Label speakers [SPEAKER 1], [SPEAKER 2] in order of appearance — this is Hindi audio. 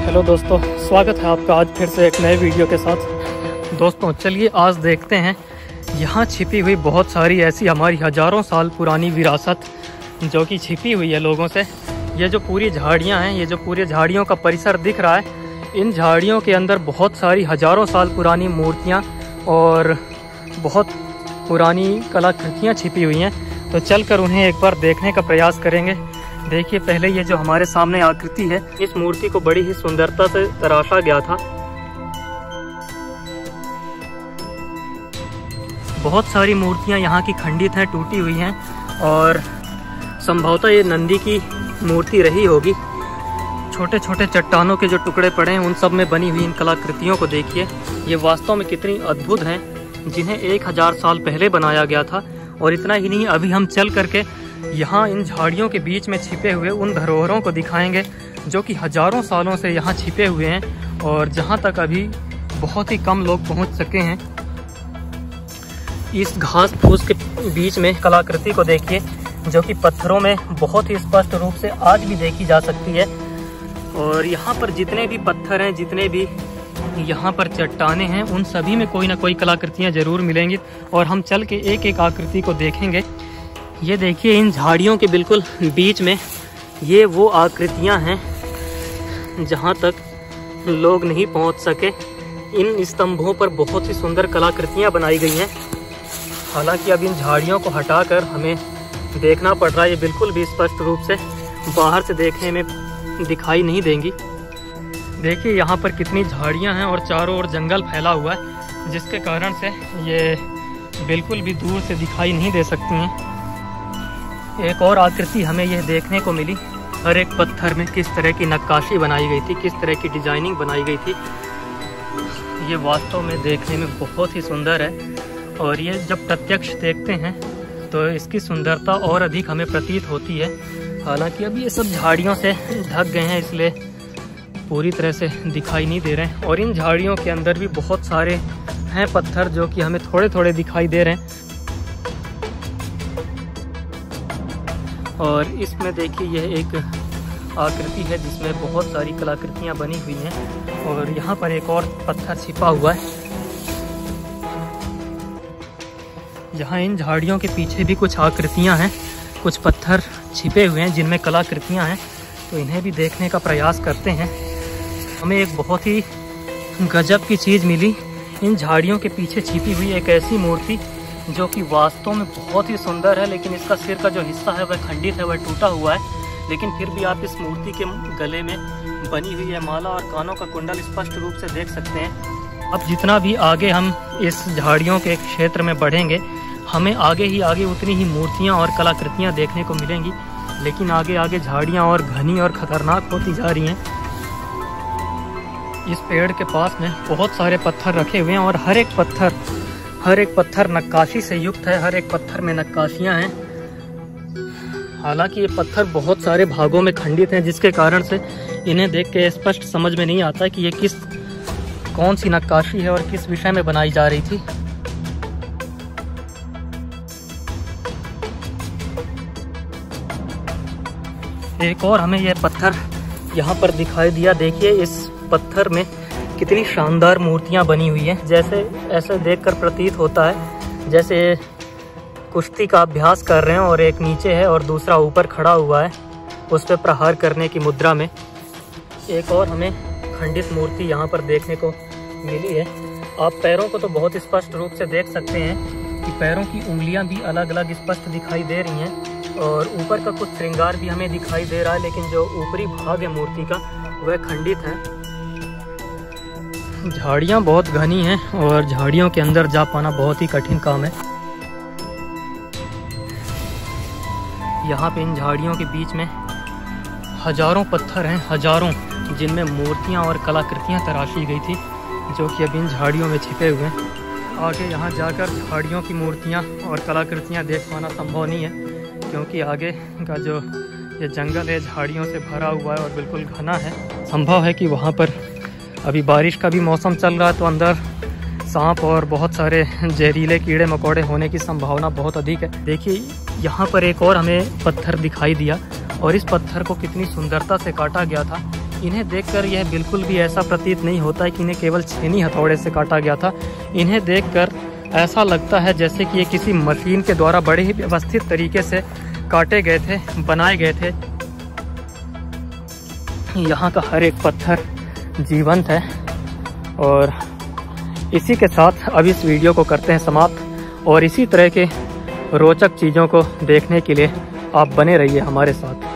[SPEAKER 1] हेलो दोस्तों, स्वागत है आपका आज फिर से एक नए वीडियो के साथ। दोस्तों चलिए आज देखते हैं यहाँ छिपी हुई बहुत सारी ऐसी हमारी हज़ारों साल पुरानी विरासत जो कि छिपी हुई है लोगों से। ये जो पूरी झाड़ियाँ हैं, ये जो पूरे झाड़ियों का परिसर दिख रहा है, इन झाड़ियों के अंदर बहुत सारी हज़ारों साल पुरानी मूर्तियाँ और बहुत पुरानी कलाकृतियाँ छिपी हुई हैं। तो चलकर उन्हें एक बार देखने का प्रयास करेंगे। देखिए पहले ये जो हमारे सामने आकृति है, इस मूर्ति को बड़ी ही सुंदरता से तराशा गया था। बहुत सारी मूर्तियां यहाँ की खंडित हैं, टूटी हुई हैं और संभवतः ये नंदी की मूर्ति रही होगी। छोटे छोटे चट्टानों के जो टुकड़े पड़े हैं उन सब में बनी हुई इन कलाकृतियों को देखिए। ये वास्तव में कितनी अद्भुत हैं, जिन्हें 1000 साल पहले बनाया गया था। और इतना ही नहीं, अभी हम चल करके यहाँ इन झाड़ियों के बीच में छिपे हुए उन धरोहरों को दिखाएंगे जो कि हज़ारों सालों से यहाँ छिपे हुए हैं और जहाँ तक अभी बहुत ही कम लोग पहुँच सके हैं। इस घास फूस के बीच में कलाकृति को देखिए जो कि पत्थरों में बहुत ही स्पष्ट रूप से आज भी देखी जा सकती है। और यहाँ पर जितने भी पत्थर हैं, जितने भी यहाँ पर चट्टाने हैं, उन सभी में कोई ना कोई कलाकृतियाँ जरूर मिलेंगी और हम चल के एक एक आकृति को देखेंगे। ये देखिए इन झाड़ियों के बिल्कुल बीच में ये वो आकृतियाँ हैं जहाँ तक लोग नहीं पहुँच सके। इन स्तंभों पर बहुत ही सुंदर कलाकृतियाँ बनाई गई हैं। हालांकि अब इन झाड़ियों को हटाकर हमें देखना पड़ रहा है, ये बिल्कुल भी स्पष्ट रूप से बाहर से देखने में दिखाई नहीं देंगी। देखिए यहाँ पर कितनी झाड़ियाँ हैं और चारों ओर जंगल फैला हुआ है, जिसके कारण से ये बिल्कुल भी दूर से दिखाई नहीं दे सकती हैं। एक और आकृति हमें यह देखने को मिली, हर एक पत्थर में किस तरह की नक्काशी बनाई गई थी, किस तरह की डिजाइनिंग बनाई गई थी। ये वास्तव में देखने में बहुत ही सुंदर है और ये जब प्रत्यक्ष देखते हैं तो इसकी सुंदरता और अधिक हमें प्रतीत होती है। हालांकि अब ये सब झाड़ियों से ढक गए हैं, इसलिए पूरी तरह से दिखाई नहीं दे रहे हैं। और इन झाड़ियों के अंदर भी बहुत सारे हैं पत्थर जो कि हमें थोड़े थोड़े दिखाई दे रहे हैं। और इसमें देखिए यह एक आकृति है जिसमें बहुत सारी कलाकृतियाँ बनी हुई हैं और यहाँ पर एक और पत्थर छिपा हुआ है। यहाँ इन झाड़ियों के पीछे भी कुछ आकृतियाँ हैं, कुछ पत्थर छिपे हुए हैं जिनमें कलाकृतियाँ हैं, तो इन्हें भी देखने का प्रयास करते हैं। हमें एक बहुत ही गजब की चीज़ मिली, इन झाड़ियों के पीछे छिपी हुई एक ऐसी मूर्ति जो कि वास्तव में बहुत ही सुंदर है, लेकिन इसका सिर का जो हिस्सा है वह खंडित है, वह टूटा हुआ है। लेकिन फिर भी आप इस मूर्ति के गले में बनी हुई है माला और कानों का कुंडल स्पष्ट रूप से देख सकते हैं। अब जितना भी आगे हम इस झाड़ियों के क्षेत्र में बढ़ेंगे, हमें आगे ही आगे उतनी ही मूर्तियाँ और कलाकृतियाँ देखने को मिलेंगी। लेकिन आगे आगे झाड़ियाँ और घनी और खतरनाक होती जा रही हैं। इस पेड़ के पास में बहुत सारे पत्थर रखे हुए हैं और हर एक पत्थर नक्काशी से युक्त है, हर एक पत्थर में नक्काशियां हैं। हालांकि ये पत्थर बहुत सारे भागों में खंडित हैं, जिसके कारण से इन्हें देख के स्पष्ट समझ में नहीं आता कि ये कौन सी नक्काशी है और किस विषय में बनाई जा रही थी। एक और हमें यह पत्थर यहाँ पर दिखाई दिया। देखिए इस पत्थर में कितनी शानदार मूर्तियाँ बनी हुई हैं। जैसे ऐसे देखकर प्रतीत होता है जैसे कुश्ती का अभ्यास कर रहे हैं और एक नीचे है और दूसरा ऊपर खड़ा हुआ है, उस पर प्रहार करने की मुद्रा में। एक और हमें खंडित मूर्ति यहाँ पर देखने को मिली है। आप पैरों को तो बहुत स्पष्ट रूप से देख सकते हैं कि पैरों की उंगलियाँ भी अलग अलग स्पष्ट दिखाई दे रही हैं और ऊपर का कुछ श्रृंगार भी हमें दिखाई दे रहा है, लेकिन जो ऊपरी भाग है मूर्ति का वह खंडित है। झाड़ियाँ बहुत घनी हैं और झाड़ियों के अंदर जा पाना बहुत ही कठिन काम है। यहाँ पे इन झाड़ियों के बीच में हजारों पत्थर हैं, हजारों, जिनमें मूर्तियाँ और कलाकृतियाँ तराशी गई थी जो कि अब इन झाड़ियों में छिपे हुए हैं। आगे यहाँ जाकर झाड़ियों की मूर्तियाँ और कलाकृतियाँ देख पाना संभव नहीं है, क्योंकि आगे का जो ये जंगल है झाड़ियों से भरा हुआ है और बिल्कुल घना है। संभव है कि वहाँ पर अभी बारिश का भी मौसम चल रहा है, तो अंदर सांप और बहुत सारे जहरीले कीड़े मकोड़े होने की संभावना बहुत अधिक है। देखिए यहाँ पर एक और हमें पत्थर दिखाई दिया और इस पत्थर को कितनी सुंदरता से काटा गया था। इन्हें देखकर यह बिल्कुल भी ऐसा प्रतीत नहीं होता है कि इन्हें केवल छेनी हथौड़े से काटा गया था। इन्हें देखकर ऐसा लगता है जैसे कि ये किसी मशीन के द्वारा बड़े ही व्यवस्थित तरीके से काटे गए थे, बनाए गए थे। यहाँ का हर एक पत्थर जीवंत है। और इसी के साथ अब इस वीडियो को करते हैं समाप्त, और इसी तरह के रोचक चीज़ों को देखने के लिए आप बने रहिए हमारे साथ।